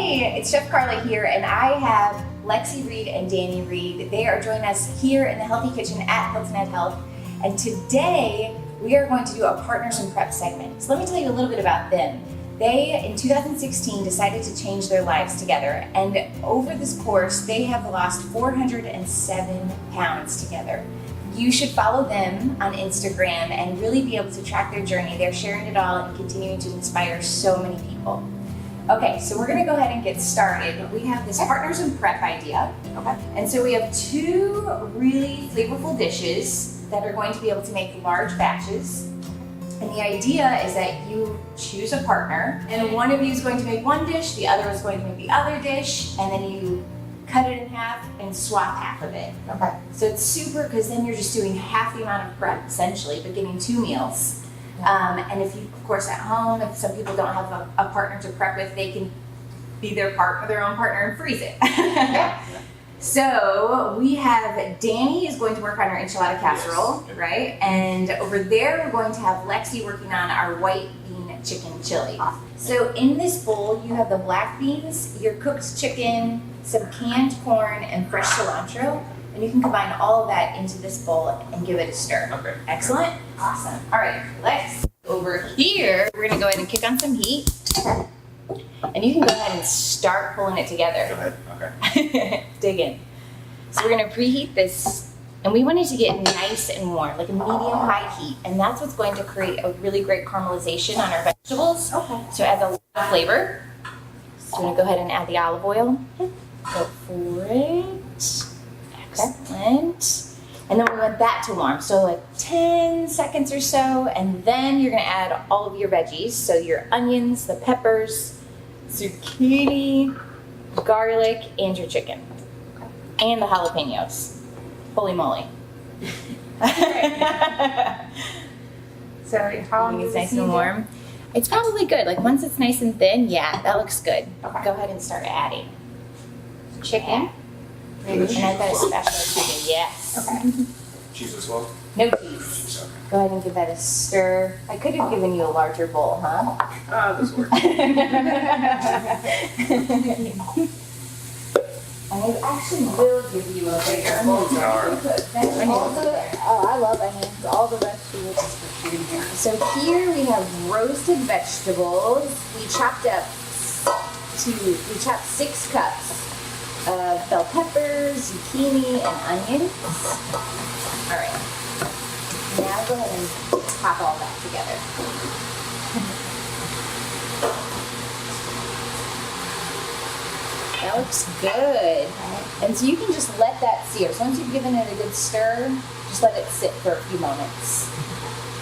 Hey, it's Chef Carla here, and I have Lexi Reed and Danny Reed. They are joining us here in the Healthy Kitchen at Hilton Health, and today we are going to do a Partners in Prep segment. So let me tell you a little bit about them. They, in 2016, decided to change their lives together, and over this course, they have lost 407 pounds together. You should follow them on Instagram and really be able to track their journey. They're sharing it all and continuing to inspire so many people. Okay, so we're gonna go ahead and get started. We have this Partners in Prep idea. Okay. And so we have two really flavorful dishes that are going to be able to make large batches. And the idea is that you choose a partner, and one of you is going to make one dish, the other is going to make the other dish, and then you cut it in half and swap half of it. Okay. So it's super, because then you're just doing half the amount of prep essentially, but getting 2 meals. And if you, of course, at home, if some people don't have a partner to prep with, they can be their own partner and freeze it. So we have Danny is going to work on our enchilada casserole, yes. Right? And over there, we're going to have Lexi working on our white bean chicken chili. Awesome. So in this bowl, you have the black beans, your cooked chicken, some canned corn, and fresh cilantro. And you can combine all of that into this bowl and give it a stir. Okay. Excellent. Awesome. All right, Lex. Over here, we're gonna go ahead and kick on some heat. And you can go ahead and start pulling it together. Go ahead. Okay. Dig in. So we're gonna preheat this, and we want it to get nice and warm, like a medium-high heat. And that's what's going to create a really great caramelization on our vegetables. Okay. So it adds a lot of flavor. So we're gonna go ahead and add the olive oil. Go for it. Excellent. And then we want that to warm, so like 10 seconds or so, and then you're gonna add all of your veggies, so your onions, the peppers, zucchini, garlic, and your chicken. And the jalapenos. Holy moly. So how long it's nice and warm? It's probably good. Like once it's nice and thin, yeah, that looks good. Okay. Go ahead and start adding. Chicken. And I've got a special chicken, yes. Okay. Cheese as well? No cheese. Okay. Go ahead and give that a stir. I could have given you a larger bowl, huh? This works. I actually will give you a bigger bowl. I love onions. All the vegetables. So here we have roasted vegetables. We chopped 6 cups of bell peppers, zucchini, and onions. All right. Now go ahead and pop all that together. That looks good. And so you can just let that sear. So once you've given it a good stir, just let it sit for a few moments.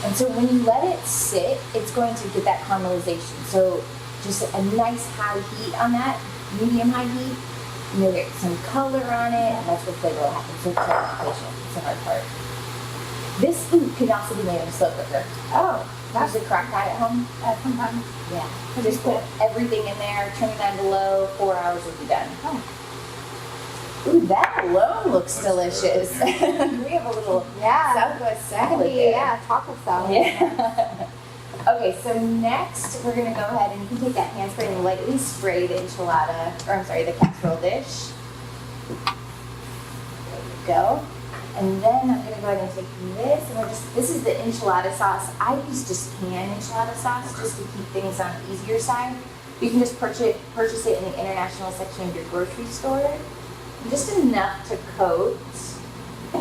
And so when you let it sit, it's going to get that caramelization. So just a nice high heat on that, medium-high heat. You know, get some color on it, and that's what flavor will happen. So it's the hard part. This food can also be made in a slow cooker. Oh, that's a crock pot at home? Sometimes. Yeah. Just put everything in there, turn it down to low, 4 hours will be done. Oh. Ooh, that alone looks delicious. We have a little Southwest salad there. Yeah, taco salad. Yeah. Okay, so next we're gonna go ahead and you can take that hand spray and lightly spray the the casserole dish. There you go. And then I'm gonna go ahead and take this, and this is the enchilada sauce. I use just canned enchilada sauce just to keep things on the easier side. You can just purchase it in the international section of your grocery store. Just enough to coat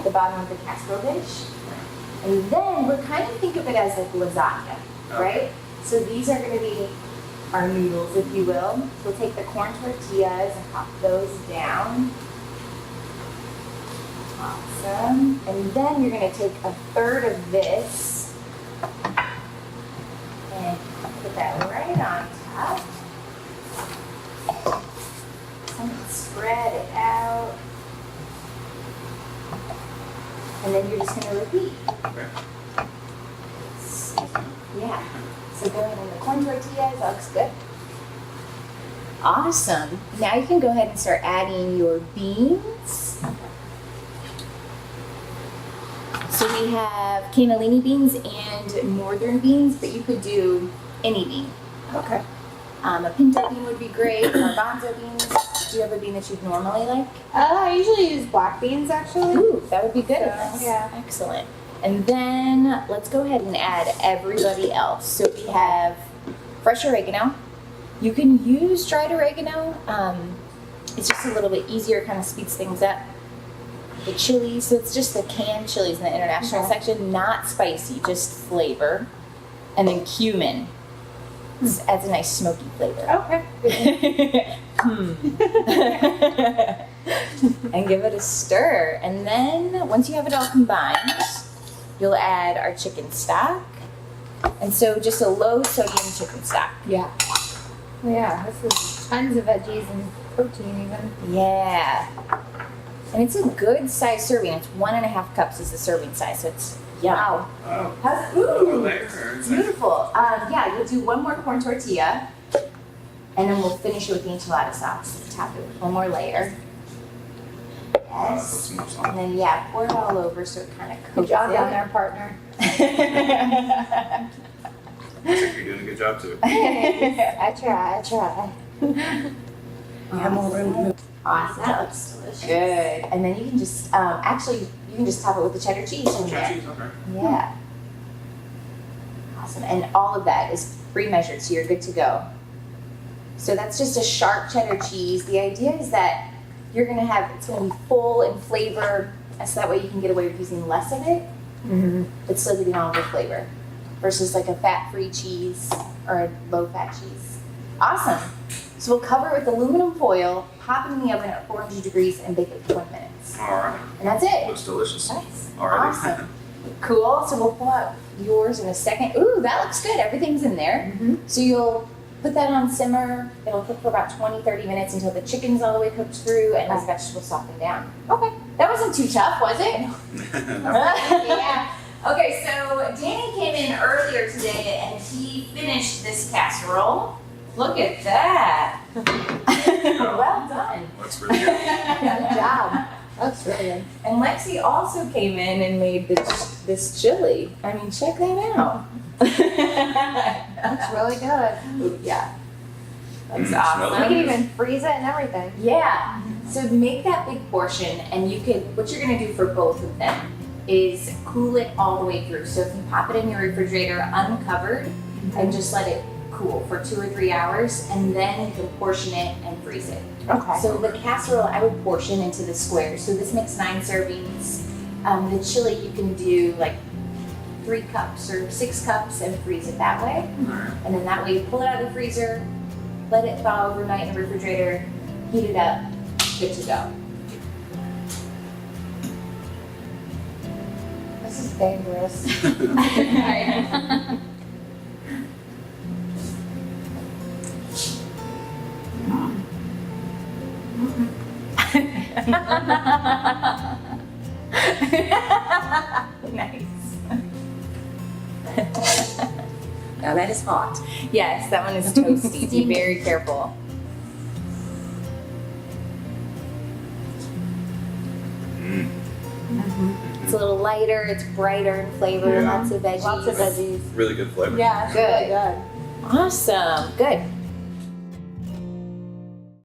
the bottom of the casserole dish. And then we're kind of think of it as like lasagna. Right? So these are going to be our noodles, if you will. We'll take the corn tortillas and pop those down. Awesome. And then you're going to take a third of this and put that right on top. And spread it out. And then you're just going to repeat. Okay. Yeah. So go ahead and the corn tortillas, that looks good. Awesome. Now you can go ahead and start adding your beans. So we have cannellini beans and northern beans, but you could do any bean. Okay. A pinto bean would be great. Garbanzo beans. Do you have a bean that you'd normally like? I usually use black beans actually. Ooh, that would be good. So, yeah. Excellent. And then let's go ahead and add everybody else. So we have fresh oregano. You can use dried oregano. It's just a little bit easier, kind of speeds things up. The chilies, so it's just the canned chilies in the international section, not spicy, just flavor. And then cumin. This adds a nice smoky flavor. Okay. And give it a stir. And then once you have it all combined, you'll add our chicken stock. And so just a low sodium chicken stock. Yeah. Yeah, this is tons of veggies and protein even. Yeah. And it's a good size serving. It's 1.5 cups is the serving size, so it's Wow. Oh. How's it? Over Ooh, there. beautiful. Yeah, you'll do one more corn tortilla, and then we'll finish it with the enchilada sauce. Top it with one more layer. Put Yes. some more And salt. then yeah, pour it all over so it kind of Good coats job it. down there, partner. I think you're doing a good job too. I try. You have more room to move. Awesome. That looks delicious. Good. And then you can just, actually, you can just top it with the cheddar cheese in there. Cheese, okay. Yeah. Awesome. And all of that is pre-measured, so you're good to go. So that's just a sharp cheddar cheese. The idea is that you're going to have, it's going to be full in flavor, so that way you can get away with using less of it, but still getting all of the flavor. Versus like a fat-free cheese or a low-fat cheese. Awesome. So we'll cover it with aluminum foil, pop it in the oven at 400 degrees, and bake it for 20 minutes. All right. And that's it. Looks delicious. Nice. Alrighty. Awesome. Cool. So we'll pull out yours in a second. Ooh, that looks good. Everything's in there. So you'll put that on simmer. It'll cook for about 20-30 minutes until the chicken's all the way cooked through and the vegetables soften down. Okay. That wasn't too tough, was it? Yeah. Okay, so Danny came in earlier today and he finished this casserole. Look at that. Well done. Looks really good. Good job. That's really good. And Lexi also came in and made this chili. I mean, check that out. That's really good. Yeah. That's Smell awesome. We can even freeze it and everything. Yeah. So make that big portion, and you could, what you're gonna do for both of them is cool it all the way through. So if you pop it in your refrigerator uncovered and just let it cool for 2 or 3 hours, and then you can portion it and freeze it. Okay. So the casserole I would portion into the squares. So this makes 9 servings. The chili you can do like 3 cups or 6 cups and freeze it that way. Alright. And then that way you pull it out of the freezer, let it thaw overnight in the refrigerator, heat it up, good to go. This is dangerous. Nice. Now that is hot. Yes, that one is toasty. Be very careful. Mm. It's a little lighter, it's brighter in flavor, Yeah. lots of veggies. Lots of veggies. Really good flavor. Yeah, it's Good. really good. Awesome. Good.